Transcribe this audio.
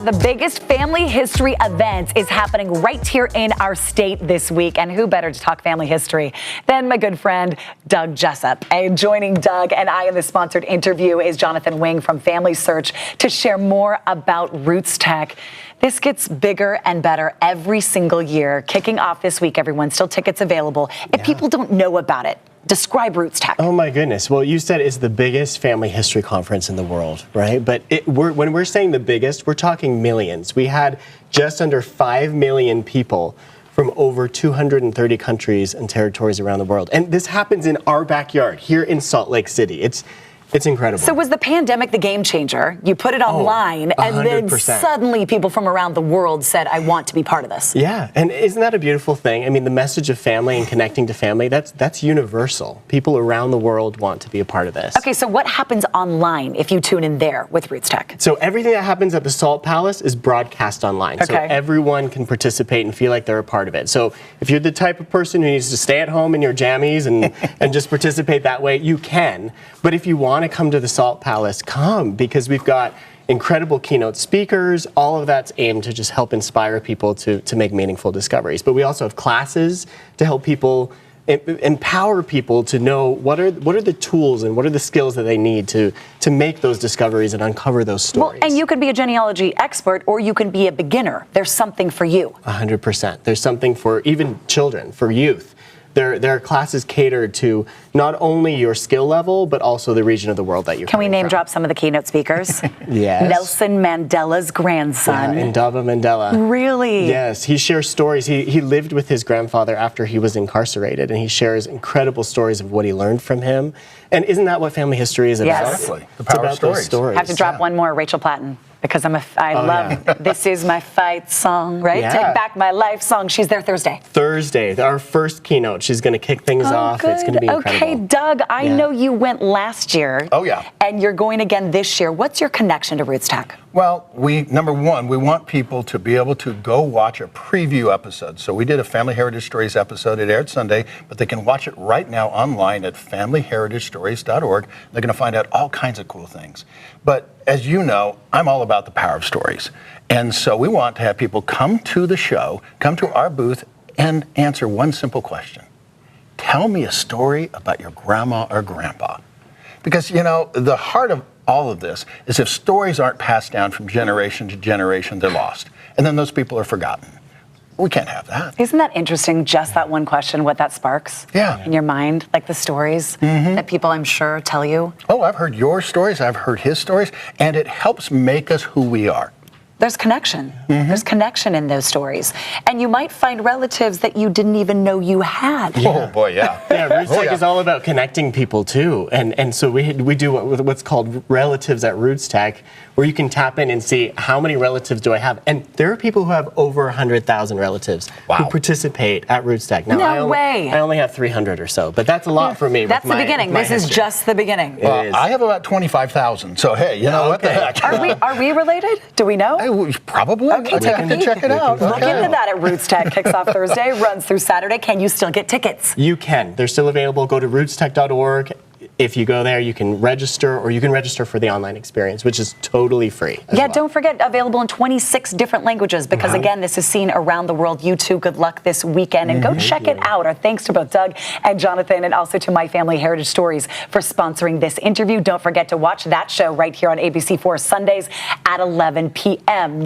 The biggest family history event is happening right here in our state this week. And who better to talk family history than my good friend, Doug Jessop. And joining Doug and I in this sponsored interview is Jonathan Wing from Family Search to share more about RootsTech. This gets bigger and better every single year. Kicking off this week, everyone, still tickets available. If people don't know about it, describe RootsTech. Oh my goodness. Well, you said it's the biggest family history conference in the world, right? But when we're saying the biggest, we're talking millions. We had just under 5 million people from over 230 countries and territories around the world. And this happens in our backyard here in Salt Lake City. It's incredible. So was the pandemic the game changer? You put it online, and then suddenly people from around the world said, I want to be part of this. Yeah, and isn't that a beautiful thing? I mean, the message of family and connecting to family, that's universal. People around the world want to be a part of this. Okay, so what happens online if you tune in there with RootsTech? So everything that happens at the Salt Palace is broadcast online. Okay. So everyone can participate and feel like they're a part of it. So if you're the type of person who needs to stay at home in your jammies and just participate that way, you can. But if you want to come to the Salt Palace, come, because we've got incredible keynote speakers. All of that's aimed to just help inspire people to make meaningful discoveries. But we also have classes to help people, empower people to know what are the tools and what are the skills that they need to make those discoveries and uncover those stories. Well, and you could be a genealogy expert or you can be a beginner. There's something for you. 100%. There's something for even children, for youth. There are classes catered to not only your skill level, but also the region of the world that you're Can we name drop some of the keynote speakers? Yes. Nelson Mandela's grandson. Yeah, Ndaba Mandela. Really? Yes, he shares stories. He lived with his grandfather after he was incarcerated, and he shares incredible stories of what he learned from him. And isn't that what family history is about? Yes. Exactly. The power of stories. Have to drop one more, Rachel Platten. Because I love This Is My Fight song, right? Yeah. Take Back My Life song. She's there Thursday. Thursday, our first keynote. She's going to kick things off. Good. It's going to be incredible. Okay, Doug, I know you went last year. Oh, yeah. And you're going again this year. What's your connection to RootsTech? Well, number one, we want people to be able to go watch a preview episode. So we did a Family Heritage Stories episode. It aired Sunday, but they can watch it right now online at familyheritagestories.org. They're going to find out all kinds of cool things. But as you know, I'm all about the power of stories. And so we want to have people come to the show, come to our booth, and answer one simple question. Tell me a story about your grandma or grandpa. Because, you know, the heart of all of this is if stories aren't passed down from generation to generation, they're lost. And then those people are forgotten. We can't have that. Isn't that interesting, just that one question, what that sparks in your mind? Like the stories that people, I'm sure, tell you? Oh, I've heard your stories, I've heard his stories, and it helps make us who we are. There's connection. There's connection in those stories. And you might find relatives that you didn't even know you had. Oh, boy, yeah. Yeah, RootsTech is all about connecting people, too. And so we do what's called relatives at RootsTech, where you can tap in and see how many relatives do I have. And there are people who have over 100,000 relatives who participate at RootsTech. Now, I only have 300 or so, but that's a lot for me. That's the beginning. This is just the beginning. Well, I have about 25,000, so hey, you know what the heck. Are we related? Do we know? Probably. Okay, I'd have to check it out. Look into that at RootsTech. Kicks off Thursday, runs through Saturday. Can you still get tickets? You can. They're still available. Go to rootstech.org. If you go there, you can register, or you can register for the online experience, which is totally free. Yeah, don't forget, available in 26 different languages, because again, this is seen around the world. You too, good luck this weekend, and go check it out. Our thanks to both Doug and Jonathan, and also to My Family Heritage Stories for sponsoring this interview. Don't forget to watch that show right here on ABC4 Sundays at 11 p.m.